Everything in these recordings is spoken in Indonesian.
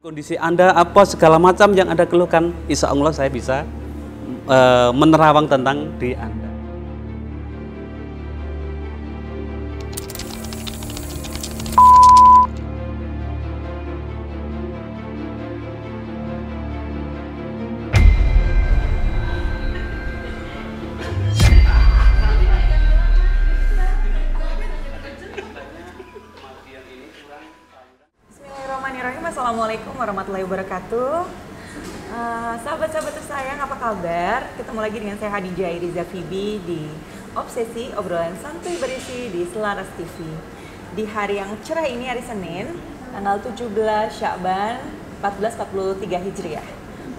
Kondisi Anda apa segala macam yang Anda keluhkan, insya Allah saya bisa menerawang tentang diri Anda. Bismillahirrahmanirrahim. Assalamualaikum warahmatullahi wabarakatuh. Sahabat-sahabat tersayang, apa kabar? Ketemu lagi dengan saya Hadijah Iriza Fibi di Obsesi Obrolan Santuy Berisi di Selaras TV. Di hari yang cerah ini, hari Senin, tanggal 17 Sya'ban 1443 Hijriah.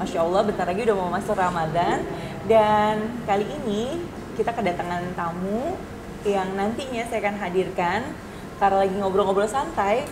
Masya Allah, bentar lagi udah mau masuk Ramadan. Dan kali ini kita kedatangan tamu yang nantinya saya akan hadirkan karena lagi ngobrol-ngobrol santai.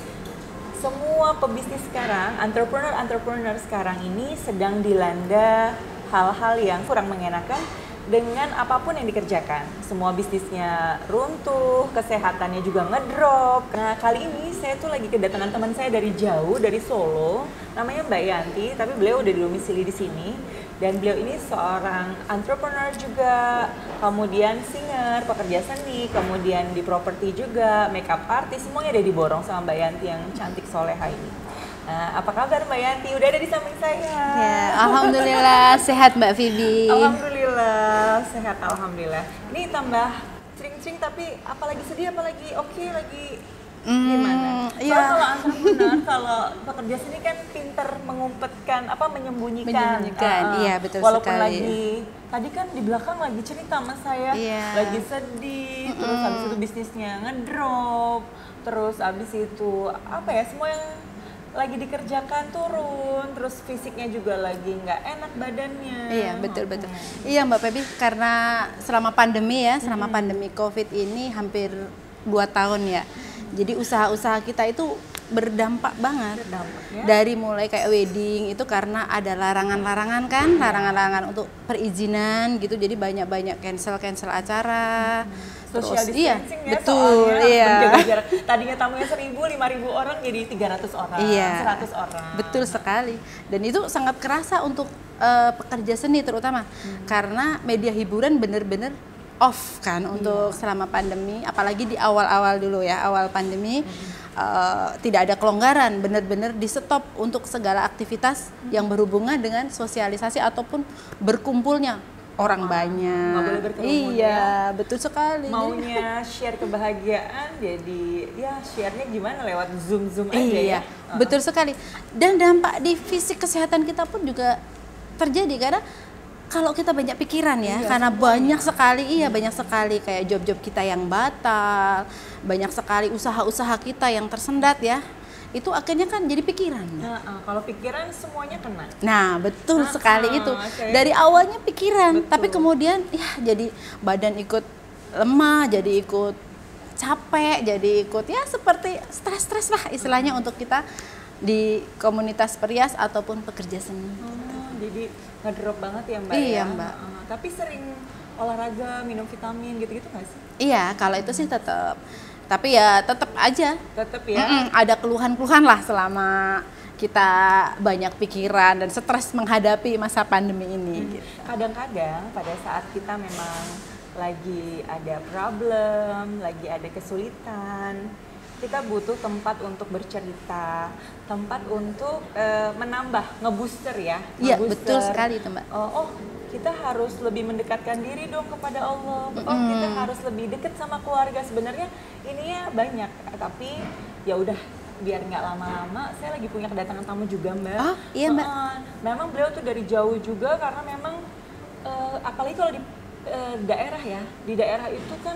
Semua pebisnis sekarang, entrepreneur sekarang ini sedang dilanda hal-hal yang kurang mengenakan dengan apapun yang dikerjakan. Semua bisnisnya runtuh, kesehatannya juga ngedrop. Nah, kali ini saya tuh lagi kedatangan teman saya dari jauh, dari Solo, namanya Mbak Yanti, tapi beliau udah domisili di sini. Dan beliau ini seorang entrepreneur juga, kemudian singer, pekerja seni, kemudian di properti juga, makeup artist, semuanya ada diborong sama Mbak Yanti yang cantik soleha ini. Nah, apa kabar Mbak Yanti? Udah ada di samping saya. Ya, alhamdulillah sehat Mbak Fibi. Alhamdulillah sehat, alhamdulillah. Ini tambah cering-cering tapi apalagi sedih, apalagi oke, lagi gimana? Iya. Soalnya kalau entrepreneur, kalau pekerja seni kan pinter mengumpetkan, menyembunyikan. Iya betul walaupun sekali. lagi tadi kan di belakang lagi cerita sama saya, Iya. lagi sedih, terus habis itu bisnisnya ngedrop, terus habis itu apa ya, semua yang lagi dikerjakan turun, terus fisiknya juga lagi nggak enak badannya. Iya betul. Iya Mbak Febi, karena selama pandemi ya, selama pandemi COVID ini hampir 2 tahun ya. Jadi usaha-usaha kita itu berdampak banget. Ya? Dari mulai kayak wedding itu karena ada larangan-larangan kan, larangan-larangan untuk perizinan gitu. Jadi banyak-banyak cancel acara. Social Terus, distancing ya, betul, soalnya iya. menjaga jarak. Tadinya tamunya 1.000, 5.000 orang jadi 300 orang, Iya. 100 orang. Betul sekali. Dan itu sangat kerasa untuk pekerja seni terutama. Karena media hiburan bener-bener off kan untuk selama pandemi, apalagi di awal-awal dulu ya, awal pandemi tidak ada kelonggaran, benar-benar di stop untuk segala aktivitas yang berhubungan dengan sosialisasi ataupun berkumpulnya orang banyak. Nggak boleh berkerumun Iya, ya. betul sekali. Maunya share kebahagiaan, jadi ya share-nya gimana, lewat Zoom aja Iya, ya. betul sekali. Dan dampak di fisik kesehatan kita pun juga terjadi karena kalau kita banyak pikiran ya, karena banyak sekali kayak job-job kita yang batal, banyak sekali usaha-usaha kita yang tersendat ya, itu akhirnya kan jadi pikiran. Kalau pikiran semuanya kena. Nah betul sekali itu, okay. dari awalnya pikiran, Betul. tapi kemudian ya jadi badan ikut lemah, jadi ikut capek, jadi ikut ya seperti stres lah istilahnya untuk kita di komunitas perias ataupun pekerja seni. Jadi ngedrop banget ya Mbak. Iya, ya? Mbak. Tapi sering olahraga, minum vitamin gitu-gitu nggak sih? Iya, kalau itu sih tetap. Tapi ya tetap aja. Tetap ya. Ada keluhan-keluhan lah selama kita banyak pikiran dan stres menghadapi masa pandemi ini. Gitu. Kadang-kadang pada saat kita memang lagi ada problem, lagi ada kesulitan, kita butuh tempat untuk bercerita, tempat untuk menambah, ngebooster ya. Iya, Ngebooster. betul sekali itu Mbak. Kita harus lebih mendekatkan diri dong kepada Allah. Kita harus lebih dekat sama keluarga. Sebenarnya ininya banyak, tapi ya udah, biar nggak lama-lama. Saya lagi punya kedatangan tamu juga Mbak. Oh iya Mbak. Memang beliau tuh dari jauh juga karena memang apalagi kalau di daerah ya, di daerah itu kan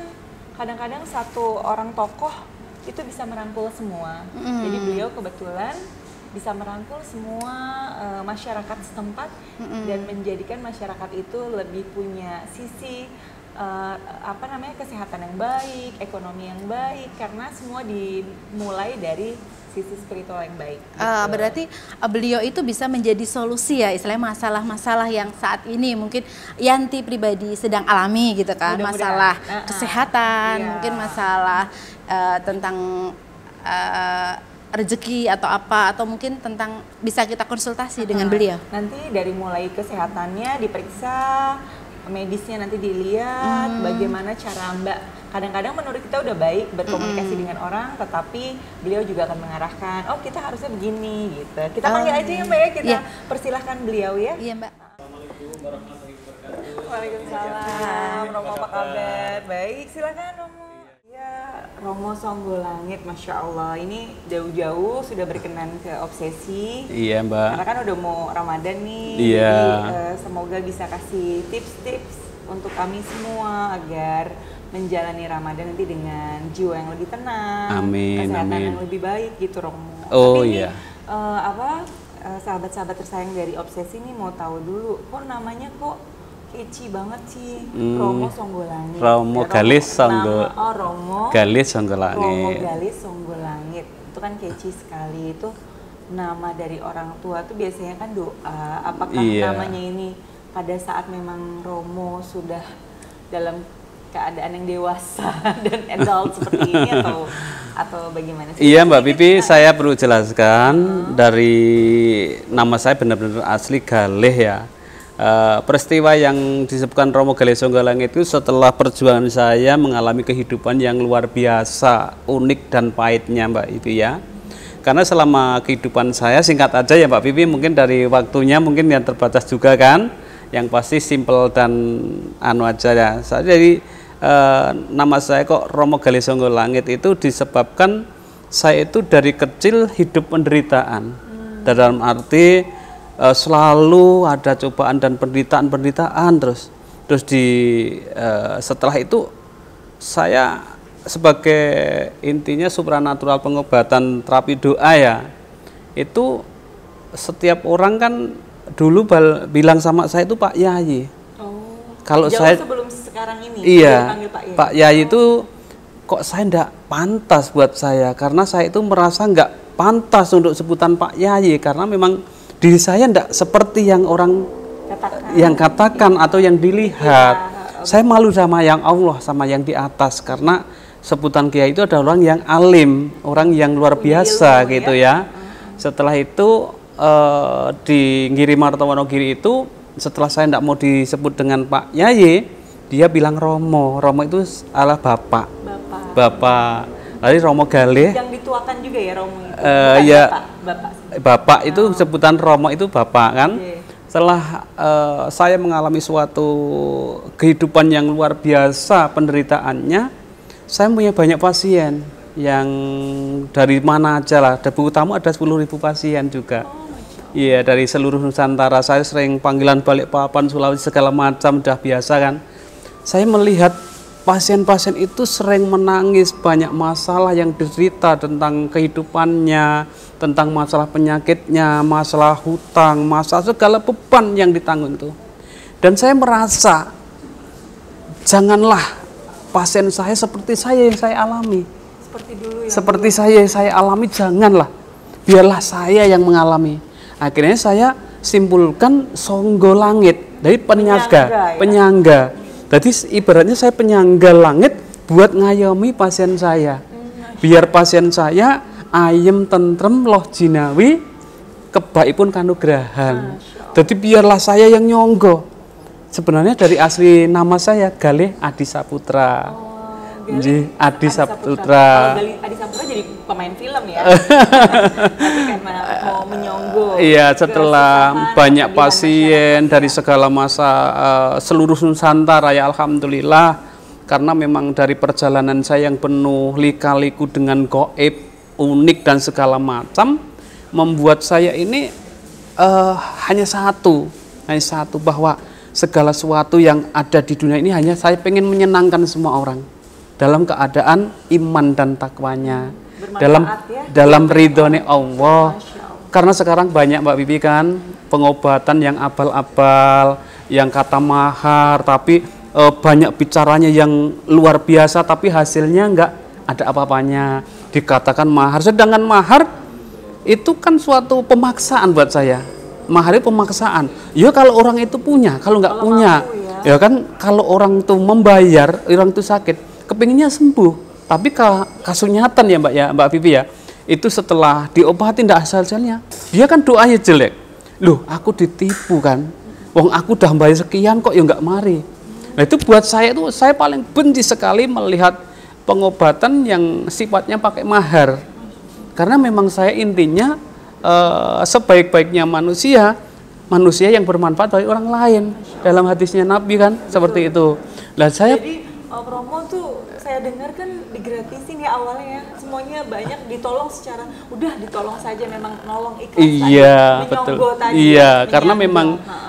kadang-kadang satu orang tokoh itu bisa merangkul semua. Jadi beliau kebetulan bisa merangkul semua masyarakat setempat dan menjadikan masyarakat itu lebih punya sisi kesehatan yang baik, ekonomi yang baik, karena semua dimulai dari sisi spiritual yang baik. Gitu. Berarti beliau itu bisa menjadi solusi ya, istilahnya masalah-masalah yang saat ini mungkin Yanti pribadi sedang alami gitu kan, masalah kesehatan, mungkin masalah tentang rezeki atau apa, atau mungkin tentang bisa kita konsultasi dengan beliau. Nanti dari mulai kesehatannya diperiksa, medisnya nanti dilihat, bagaimana cara Mbak. Kadang-kadang menurut kita udah baik berkomunikasi dengan orang, tetapi beliau juga akan mengarahkan, oh kita harusnya begini gitu. Kita panggil aja ya Mbak ya, kita persilahkan beliau ya. Iya Mbak. Waalaikumsalam. Romo apa kabar? Baik, silakan Romo. Ya, Romo Songgolangit, Masya Allah. Ini jauh-jauh sudah berkenan ke Obsesi. Iya Mbak. Karena kan udah mau Ramadan nih. Iya. Jadi semoga bisa kasih tips-tips untuk kami semua agar menjalani Ramadan nanti dengan jiwa yang lebih tenang, Amin, kesehatan amin. yang lebih baik gitu Romo. Oh, Tapi iya. sahabat-sahabat tersayang dari Obsesi ini mau tahu dulu, kok namanya kok kece banget sih, Romo Songgolangit. Romo Ya, Galis Romo Galis Romo Songgolangit. Galis Songgolangit. Itu kan kece sekali. Itu nama dari orang tua tuh biasanya kan doa. Apakah Iya. namanya ini pada saat memang Romo sudah dalam keadaan yang dewasa dan adult seperti ini atau bagaimana sih? Iya Mbak Pipi, saya perlu jelaskan dari nama saya benar-benar asli Galih ya. Peristiwa yang disebutkan Romo Galih Songgolangit itu setelah perjuangan saya mengalami kehidupan yang luar biasa, unik dan pahitnya Mbak Pipi ya. Karena selama kehidupan saya, singkat aja ya Mbak Pipi, mungkin dari waktunya mungkin yang terbatas juga kan, yang pasti simple dan anu aja ya. Saya jadi nama saya kok Romo Galih Songgolangit itu disebabkan saya itu dari kecil hidup penderitaan. Dalam arti selalu ada cobaan dan penderitaan terus setelah itu saya sebagai intinya supranatural pengobatan terapi doa ya, itu setiap orang kan dulu bilang sama saya itu Pak Yai. Kalau Jauh saya sebelum sekarang ini iya dipanggil Pak Yai itu kok saya enggak pantas buat saya, karena saya itu merasa enggak pantas untuk sebutan Pak Yai karena memang diri saya enggak seperti yang orang katakan atau yang dilihat. Saya malu sama yang Allah, sama yang di atas, karena sebutan Kiai itu adalah orang yang alim, orang yang luar biasa gitu ya. Setelah itu di Giri Martowonogiri itu, setelah saya tidak mau disebut dengan Pak Yai, dia bilang Romo. Romo itu adalah bapak. Lalu Romo Galih. Yang dituakan juga ya Romo itu. Ya, bapak itu sebutan Romo itu bapak kan. Setelah saya mengalami suatu kehidupan yang luar biasa penderitaannya, saya punya banyak pasien yang dari mana aja lah. Debu Utama ada 10.000 pasien juga. Iya, dari seluruh Nusantara. Saya sering panggilan Balikpapan, Sulawesi segala macam, udah biasa kan. Saya melihat pasien-pasien itu sering menangis, banyak masalah yang derita tentang kehidupannya, tentang masalah penyakitnya, masalah hutang, masalah segala beban yang ditanggung itu. Dan saya merasa janganlah pasien saya seperti saya yang saya alami. Seperti dulu ya. Seperti saya yang saya alami, janganlah. Biarlah saya yang mengalami. Akhirnya saya simpulkan Songgolangit dari penyangga. Jadi ibaratnya saya penyangga langit buat ngayomi pasien saya. Biar pasien saya ayem tentrem loh jinawi kebaipun kanugrahan. Jadi biarlah saya yang nyonggo. Sebenarnya dari asli nama saya Galih Adi Saputra. Adi Saputra. Kalau Adi Saputra jadi pemain film ya. Tapi karena mau menyonggo. Iya, setelah banyak pasien dari segala masa seluruh Nusantara ya, alhamdulillah, karena memang dari perjalanan saya yang penuh lika-liku dengan gaib, unik dan segala macam, membuat saya ini hanya satu bahwa segala sesuatu yang ada di dunia ini hanya saya pengen menyenangkan semua orang dalam keadaan iman dan takwanya, dalam ridhone Allah. Karena sekarang banyak Mbak Bibi kan pengobatan yang abal-abal, yang kata mahar, tapi banyak bicaranya yang luar biasa, tapi hasilnya enggak ada apa-apanya. Dikatakan mahar, sedangkan mahar itu kan suatu pemaksaan buat saya. Mahar itu pemaksaan. Ya kalau orang itu punya, kalau enggak punya, ya kan kalau orang itu membayar, orang itu sakit, kepinginnya sembuh, tapi kasunyatan ya Mbak Bibi ya, itu setelah diobati tidak hasilnya, dia kan doanya jelek. Loh, aku ditipu kan, wong aku udah bayar sekian kok ya nggak mari. Nah itu buat saya itu, saya paling benci sekali melihat pengobatan yang sifatnya pakai mahar. Karena memang saya intinya sebaik-baiknya manusia yang bermanfaat bagi orang lain. Dalam hadisnya Nabi kan seperti itu. Nah saya jadi Romo tuh saya dengar kan digratisin ya awalnya, semuanya banyak ditolong secara udah ditolong saja, memang nolong ikhlas. Iya tadi, betul. tadi, Iya karena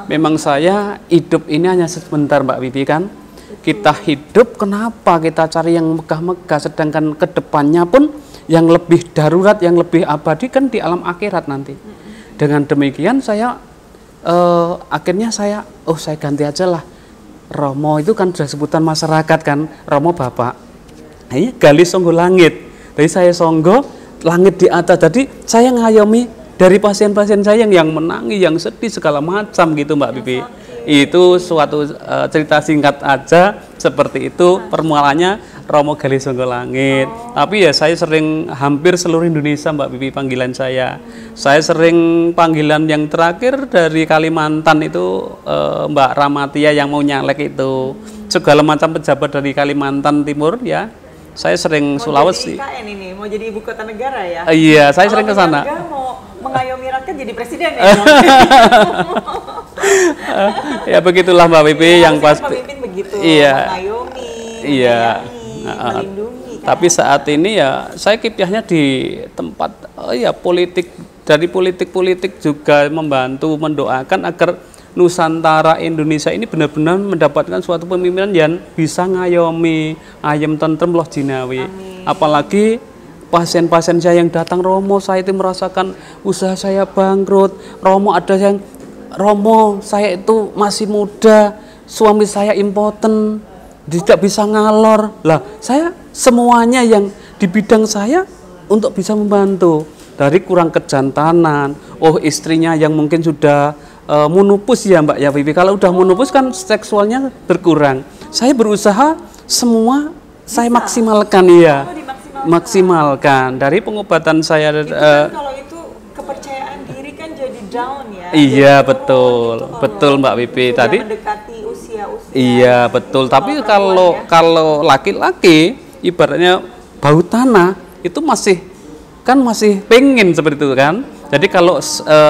memang saya hidup ini hanya sebentar Mbak Bibi kan. Kita hidup kenapa kita cari yang megah-megah, sedangkan kedepannya pun yang lebih darurat, yang lebih abadi kan di alam akhirat nanti. Dengan demikian saya akhirnya saya ganti aja lah. Romo itu kan sudah sebutan masyarakat kan, Romo Bapak. Ini gali songgo langit. Jadi saya songgo langit di atas. Jadi saya ngayomi dari pasien-pasien saya yang menangis, yang sedih segala macam gitu Mbak Bibi. Itu suatu cerita singkat aja seperti itu permualannya Romo gali songgo langit. Tapi ya saya sering hampir seluruh Indonesia Mbak Bibi panggilan saya. Saya sering panggilan yang terakhir dari Kalimantan itu Mbak Ramatia yang mau nyalek itu. Segala macam pejabat dari Kalimantan Timur ya. Saya sering Sulawesi. Mau jadi IKN ini, mau jadi ibu kota negara ya? Iya, saya sering ke sana. Mau mengayomi rakyat jadi presiden ya? Ya begitulah Mbak Bibi yang pasti. Pemimpin begitu, iya. mengayomi, Iya. melindungi. Kan? Tapi saat ini ya saya kipiahnya di tempat ya politik, dari politik juga membantu mendoakan agar Nusantara Indonesia ini benar-benar mendapatkan suatu pemimpinan yang bisa ngayomi, ayem tentrem loh jinawi. Apalagi pasien-pasien saya yang datang, Romo saya itu merasakan usaha saya bangkrut, Romo saya itu masih muda, suami saya impoten, tidak bisa ngalor. Lah saya semuanya yang di bidang saya untuk bisa membantu. Dari kurang kejantanan, istrinya yang mungkin sudah menopause ya Mbak ya Bibi. Kalau udah menopause kan seksualnya berkurang. Saya berusaha semua saya maksimalkan ya. Maksimalkan dari pengobatan saya. Itu kan kalau itu kepercayaan diri kan jadi down ya. Iya betul, betul Mbak Bibi. Tadi mendekati usia. Iya betul. Tapi kalau laki-laki ibaratnya bau tanah itu masih pengen seperti itu kan. Jadi kalau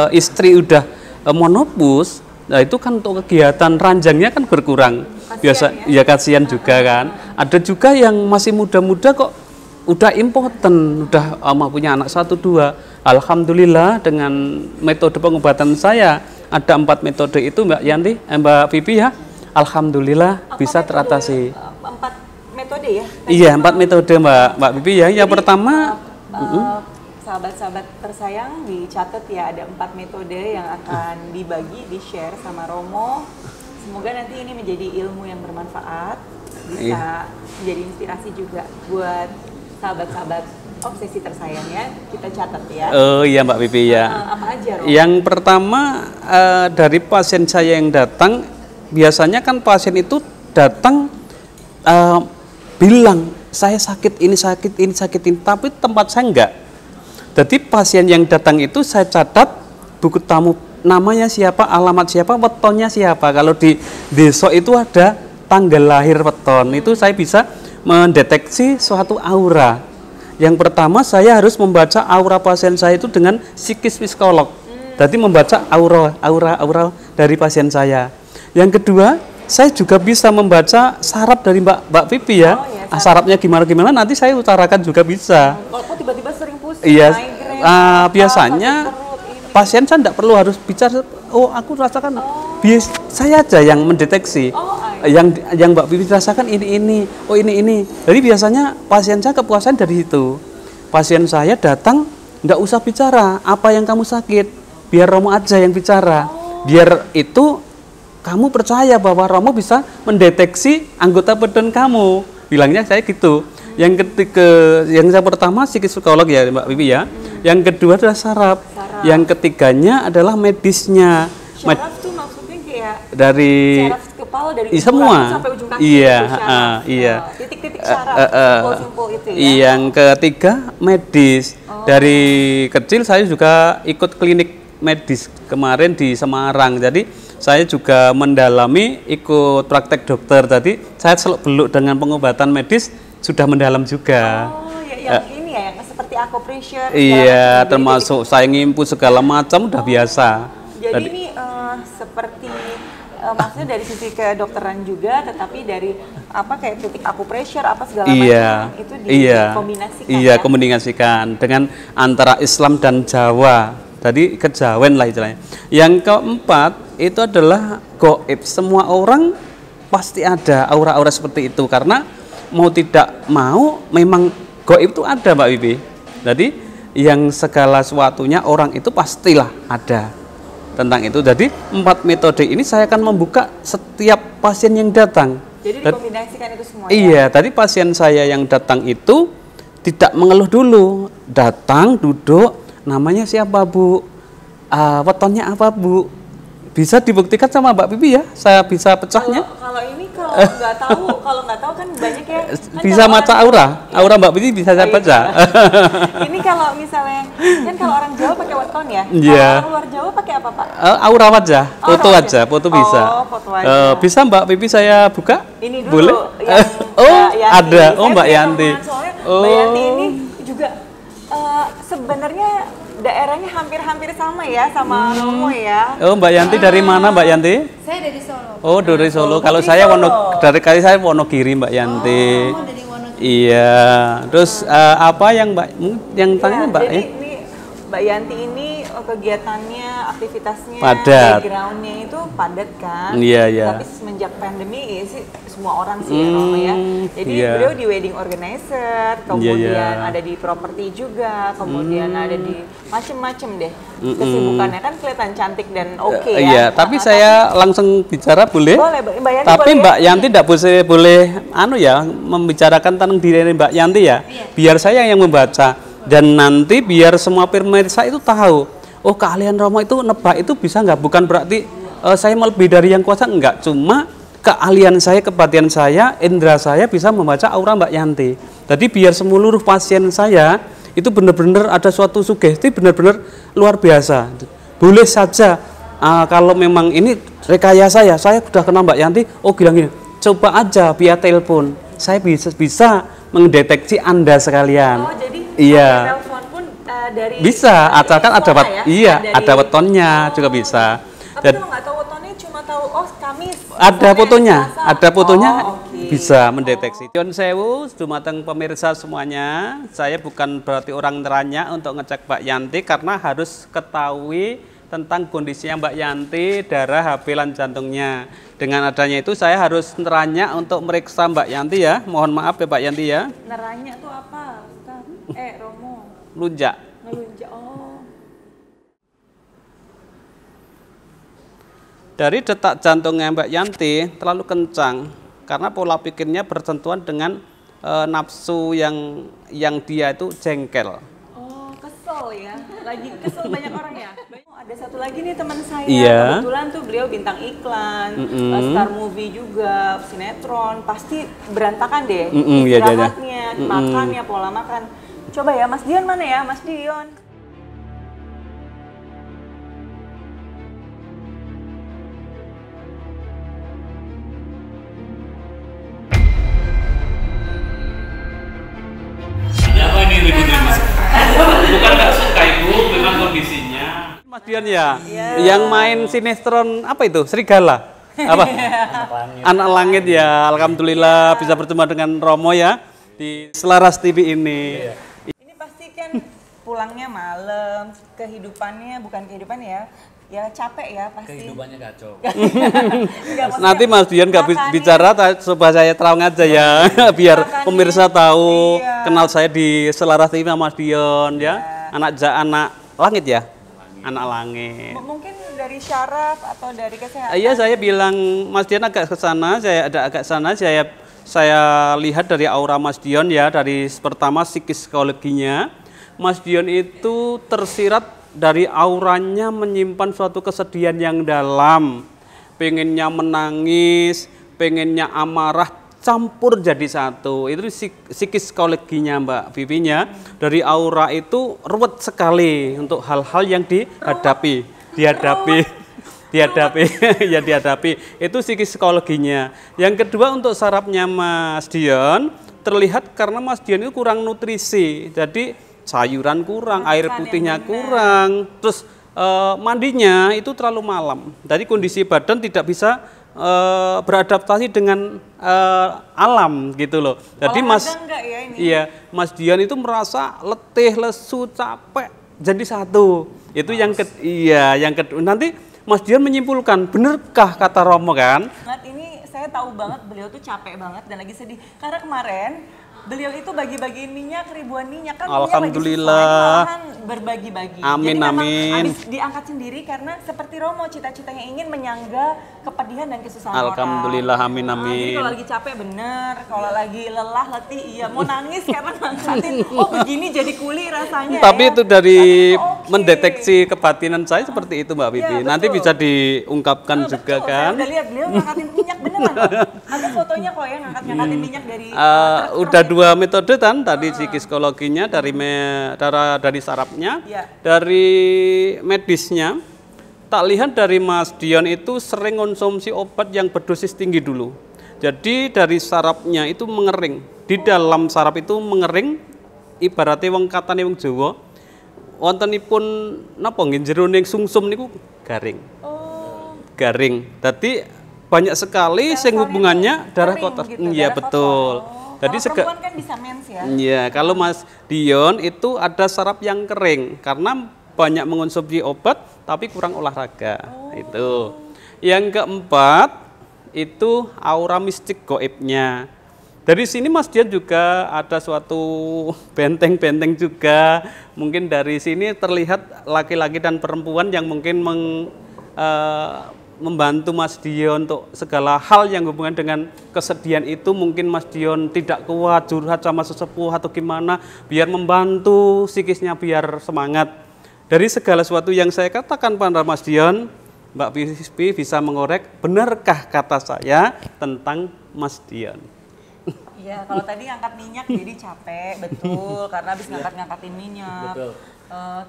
istri udah monopause, nah itu kan untuk kegiatan ranjangnya kan berkurang. Biasa ya kasihan juga kan. Ada juga yang masih muda-muda kok udah impoten, udah punya anak 1, 2. Alhamdulillah dengan metode pengobatan saya ada 4 metode itu Mbak Yanti, Mbak Vivi ya. Alhamdulillah bisa teratasi. 4 metode ya? Iya 4 metode Mbak Vivi ya. Yang pertama sahabat-sahabat tersayang dicatat ya, ada 4 metode yang akan dibagi, di-share sama Romo. Semoga nanti ini menjadi ilmu yang bermanfaat, bisa menjadi inspirasi juga buat sahabat-sahabat obsesi tersayang ya. Kita catat ya. Oh iya Mbak Bibi ya. Apa aja Romo? Yang pertama dari pasien saya yang datang, biasanya kan pasien itu datang bilang saya sakit ini, tapi tempat saya enggak. Jadi pasien yang datang itu saya catat buku tamu, namanya siapa, alamat siapa, wetonnya siapa. Kalau di desa itu ada tanggal lahir weton, itu saya bisa mendeteksi suatu aura. Yang pertama saya harus membaca aura pasien saya itu dengan psikis psikolog. Jadi membaca aura dari pasien saya. Yang kedua, saya juga bisa membaca saraf dari Mbak Vivi ya. Sarafnya gimana nanti saya utarakan juga bisa. Kalau tiba-tiba sering pusing, iya, perut, biasanya pasien saya tidak perlu harus bicara. Aku rasakan. Saya aja yang mendeteksi. Yang Mbak Vivi rasakan ini. Ini. Jadi biasanya pasien saya kepuasan dari itu. Pasien saya datang tidak usah bicara apa yang kamu sakit, biar Romo aja yang bicara. Biar itu kamu percaya bahwa Romo bisa mendeteksi anggota badan kamu. Bilangnya saya gitu. Yang pertama psikis psikolog ya Mbak Bibi ya. Yang kedua adalah saraf. Yang ketiganya adalah medisnya. Saraf tuh maksudnya kayak dari saraf kepala dari semua sampai ujung kaki. Iya. Titik-titik syaraf, simpul-simpul itu ya. Yang ketiga medis. Dari kecil saya juga ikut klinik medis kemarin di Semarang. Jadi saya juga mendalami ikut praktek dokter. Jadi saya seluk beluk dengan pengobatan medis sudah mendalam juga. Oh, ya, yang ini ya, yang seperti acupressure. Iya, termasuk saya ngimpu segala macam udah biasa. Jadi ini seperti maksudnya dari sisi kedokteran juga, tetapi dari kayak titik acupressure segala macam itu dikombinasikan. Iya, kombinasikan dengan antara Islam dan Jawa. Tadi kejawen lah istilahnya. Yang keempat itu adalah gaib. Semua orang pasti ada aura-aura seperti itu karena mau tidak mau memang gaib itu ada, Mbak Bibi. Jadi yang segala sesuatunya orang itu pastilah ada tentang itu. Jadi 4 metode ini saya akan membuka setiap pasien yang datang. Jadi dikombinasikan itu semua. Iya, tadi pasien saya yang datang itu tidak mengeluh dulu, datang duduk, namanya siapa Bu, wetonnya apa Bu, bisa dibuktikan sama Mbak Bibi ya, saya bisa pecahnya. Kalau ini kalau nggak tahu kan banyak ya. Kan bisa maca aura Mbak Bibi bisa saya pecah. Ini kalau misalnya kan kalau orang Jawa pakai weton ya. Iya. Kalau orang luar Jawa pakai apa Pak? Aura wajah, foto aja, foto bisa. Foto aja. Bisa Mbak Bibi saya buka? Ini dulu. Boleh? Ada. Mbak Yanti. Mbak Yanti ini juga sebenarnya daerahnya hampir-hampir sama ya sama Romo ya. Mbak Yanti dari mana Mbak Yanti? Saya dari Solo. Dari Solo. Kalau saya saya Wonogiri Mbak Yanti. Dari Wonogiri. Iya. Terus apa yang Mbak tanya Mbak? Jadi ini Mbak Yanti ini kegiatannya, aktivitasnya, padat. backgroundnya itu padat kan. Iya. Tapi semenjak pandemi sih semua orang sih Romo ya. Jadi beliau di wedding organizer, kemudian ada di properti juga, kemudian ada di macem-macem deh. Kesibukannya kan kelihatan cantik dan oke ya. Iya, tapi saya langsung bicara boleh? Boleh, Mbak Yanti. Tapi boleh, Mbak Yanti tidak boleh membicarakan tentang diri Mbak Yanti ya. Biar saya yang membaca dan nanti biar semua pemirsa itu tahu. Keahlian Romo itu nebak itu bisa nggak? Bukan berarti saya melebihi dari yang kuasa, enggak. Cuma keahlian saya, kebatian saya, indera saya bisa membaca aura Mbak Yanti. Jadi biar seluruh pasien saya itu benar-benar ada suatu sugesti benar-benar luar biasa. Boleh saja kalau memang ini rekayasa saya sudah kenal Mbak Yanti, bilang gini, coba aja via telepon, saya bisa mendeteksi Anda sekalian. Jadi iya. Telepon pun dari bisa, asalkan ada ada dari wetonnya juga bisa. Tapi kalau nggak tahu wetonnya cuma tahu Kamis. Ada fotonya, Okay. Bisa mendeteksi. Yon sewu, dumateng pemirsa semuanya, saya bukan berarti orang neranya untuk ngecek Mbak Yanti karena harus ketahui tentang kondisinya Mbak Yanti, darah, HP, lan jantungnya. Dengan adanya itu saya harus neranya untuk meriksa Mbak Yanti ya. Mohon maaf ya Mbak Yanti ya. Neranya itu apa? Romo. Lunjak. Ngelunjak. Dari detak jantungnya Mbak Yanti terlalu kencang karena pola pikirnya bersentuhan dengan nafsu yang dia itu jengkel. Kesel ya, lagi kesel banyak orang ya. Ada satu lagi nih teman saya, kebetulan tuh beliau bintang iklan, star movie juga, sinetron, pasti berantakan deh istirahatnya, makannya, pola makan. Coba ya, Mas Dion mana ya, Mas Dion? Apa ini ribut-ribut? Bukan nggak suka Ibu, memang kondisinya. Mas Dion ya, yang main sinetron apa itu? Serigala? Apa? Anak Langit ya. Alhamdulillah bisa bertemu dengan Romo ya di Selaras TV ini. Ini pasti kan pulangnya malam, kehidupannya bukan kehidupan ya capek ya pasti. Kehidupannya kacau. Nanti Mas Dion nggak bicara, coba saya terang aja ya, biar pemirsa tahu kenal saya di Selaras TV sama Mas Dion ya, anak langit ya, anak langit. Mungkin dari syaraf atau dari kesehatan? Iya, saya bilang Mas Dion agak ke sana, saya ada agak sana, saya lihat dari aura Mas Dion ya, dari pertama psikologinya, Mas Dion itu tersirat dari auranya menyimpan suatu kesedihan yang dalam, pengennya menangis, pengennya amarah, campur jadi satu. Itu psikologinya Mbak Vivinya. Dari aura itu ruwet sekali untuk hal-hal yang dihadapi. Ya dihadapi. Itu psikologinya. Yang kedua untuk sarafnya Mas Dion, terlihat karena Mas Dion itu kurang nutrisi. Jadi sayuran kurang, air putihnya kurang, terus mandinya itu terlalu malam. Jadi kondisi badan tidak bisa beradaptasi dengan alam gitu loh. Jadi Mas Dion itu merasa letih, lesu, capek jadi satu. Itu yang kedua. Nanti Mas Dion menyimpulkan, benarkah kata Romo kan? Ini saya tahu banget beliau tuh capek banget dan lagi sedih karena kemarin beliau itu bagi-bagiin minyak, ribuan minyak kan. Alhamdulillah. Berbagi-bagi. Amin, jadi amin. Habis diangkat sendiri karena seperti Romo cita-citanya ingin menyangga kepedihan dan kesusahan Alhamdulillah, orang. amin, amin. Jadi kalau lagi capek bener, kalau lagi lelah, letih, iya mau nangis karena ngangkatin. Oh begini jadi kuli rasanya. Tapi ya. itu dari Okay. mendeteksi kebatinan saya seperti itu Mbak Vivi. Ya, nanti bisa diungkapkan juga betul. kan. Saya udah lihat beliau ngangkatin minyak beneran. Ada fotonya kok ya ngangkatin minyak dari. Udah dua metode kan tadi psikologinya dari sarafnya, dari medisnya. Tak lihat dari Mas Dion itu sering konsumsi obat yang berdosis tinggi dulu. Jadi dari sarafnya itu mengering. Di dalam saraf itu mengering, ibaratnya wong katane wong Jawa, wontenipun napa nggih jero ning sungsum niku garing. Garing. Dadi banyak sekali sing hubungannya darah kotor. Iya betul. Jadi perempuan kan bisa mens ya. Iya, kalau Mas Dion itu ada saraf yang kering karena banyak mengonsumsi obat tapi kurang olahraga. Itu. Yang keempat itu aura mistik gaibnya. Dari sini Mas Dion juga ada suatu benteng-benteng juga. Mungkin dari sini terlihat laki-laki dan perempuan yang mungkin membantu Mas Dion untuk segala hal yang hubungan dengan kesedihan itu. Mungkin Mas Dion tidak kuat curhat sama sesepuh atau gimana, biar membantu psikisnya biar semangat. Dari segala sesuatu yang saya katakan pada Mas Dion, Mbak Vivi bisa mengorek benarkah kata saya tentang Mas Dion. Iya, kalau tadi ngangkat minyak jadi capek, betul, karena habis ngangkatin minyak. Betul.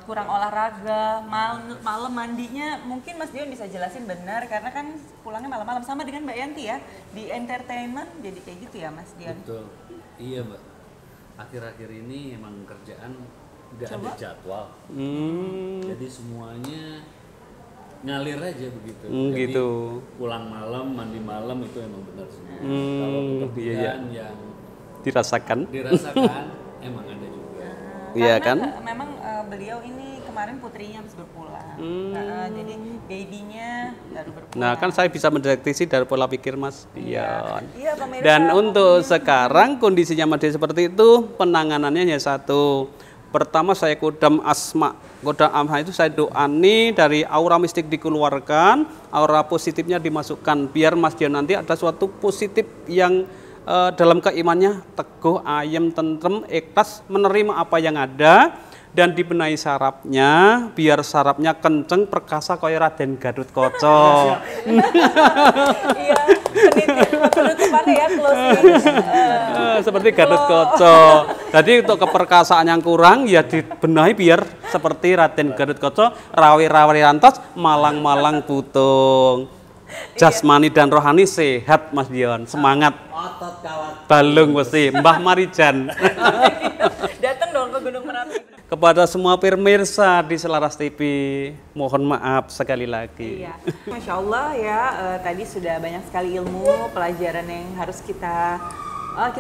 Kurang olahraga, malam mandinya mungkin Mas Dion bisa jelasin benar karena kan pulangnya malam-malam sama dengan Mbak Yanti ya di entertainment jadi kayak gitu ya Mas Dion. Betul, iya Mbak. Akhir-akhir ini emang kerjaan nggak ada jadwal, jadi semuanya ngalir aja begitu. Jadi Gitu. pulang malam, mandi malam itu emang benar semua. Kalau pekerjaan yang Dirasakan. emang ada juga. Iya kan? Memang beliau ini kemarin putrinya habis berpulang, jadi babynya baru berpulang. Nah kan saya bisa mendeteksi dari pola pikir Mas Dion. Iya, pemirsa, Dan untuk sekarang kondisinya Mas Dion seperti itu, penanganannya hanya satu. Pertama saya kodam asma itu saya doani dari aura mistik dikeluarkan, aura positifnya dimasukkan, biar Mas Dion nanti ada suatu positif yang dalam keimannya teguh, ayem, tentrem, ikhlas menerima apa yang ada, dan dibenahi sarafnya biar sarafnya kenceng perkasa kaya Raden Gatotkaca. Iya, penutupannya ya closing. Seperti Gatotkaca. Jadi untuk keperkasaan yang kurang ya dibenahi biar seperti Raden Gatotkaca, rawi-rawi rantos, malang-malang putung. Jasmani dan rohani sehat Mas Dion, semangat. Otot kawat. Balung mesti Mbah Marijan. Datang dong ke Gunung Merapi. Kepada semua pemirsa di Selaras TV, mohon maaf sekali lagi. Iya, Masya Allah ya, tadi sudah banyak sekali ilmu, pelajaran yang harus kita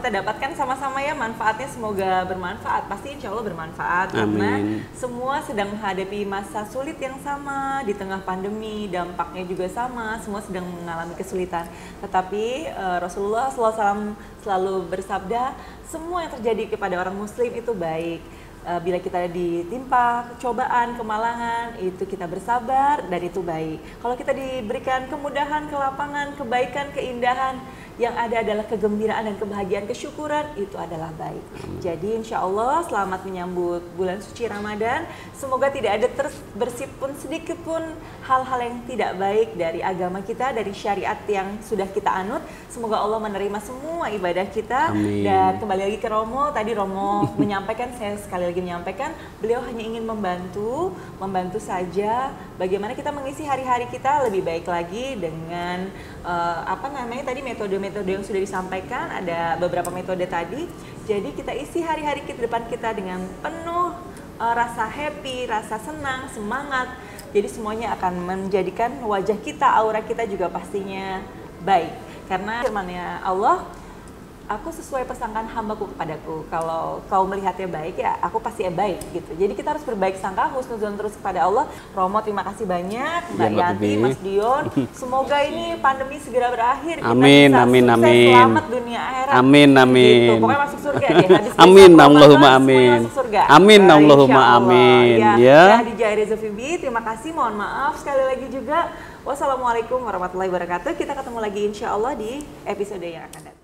dapatkan sama-sama ya, manfaatnya semoga bermanfaat, pasti insya Allah bermanfaat. Amin. Karena semua sedang menghadapi masa sulit yang sama, di tengah pandemi, dampaknya juga sama, semua sedang mengalami kesulitan. Tetapi Rasulullah SAW selalu bersabda, semua yang terjadi kepada orang muslim itu baik. Bila kita ditimpa cobaan, kemalangan, itu kita bersabar dan itu baik. Kalau kita diberikan kemudahan, kelapangan, kebaikan, keindahan, yang ada adalah kegembiraan dan kebahagiaan, kesyukuran, itu adalah baik. Jadi insya Allah selamat menyambut bulan suci Ramadan. Semoga tidak ada terbersit pun sedikit pun hal-hal yang tidak baik dari agama kita, dari syariat yang sudah kita anut. Semoga Allah menerima semua ibadah kita. Amin. Dan kembali lagi ke Romo, tadi Romo menyampaikan, saya sekali lagi menyampaikan, beliau hanya ingin membantu saja bagaimana kita mengisi hari-hari kita lebih baik lagi dengan tadi metode-metode yang sudah disampaikan, ada beberapa metode tadi. Jadi kita isi hari-hari ke depan kita dengan penuh rasa happy, rasa senang, semangat. Jadi semuanya akan menjadikan wajah kita, aura kita juga pastinya baik. Karena firman-Nya Allah, aku sesuai persangkaan hambaku kepadaku. Kalau kau melihatnya baik, ya aku pasti baik gitu. Jadi kita harus berbaik sangka, husnuzon terus kepada Allah. Romo, terima kasih banyak, Mbak Yanti, Mas Dion. Semoga ini pandemi segera berakhir. Amin, kita bisa amin, sukses, amin. selamat dunia akhirat. Amin, amin. Gitu. Pokoknya masuk surga deh. Habis Amin, besok Allahumma Ramadan, semuanya amin. masuk surga. Amin, Baik, Allahumma insya Allah. amin. Ya. Ya. Saya Hadijah Reza Fibi, terima kasih. Mohon maaf sekali lagi juga. Wassalamualaikum warahmatullahi wabarakatuh. Kita ketemu lagi insya Allah di episode yang akan datang.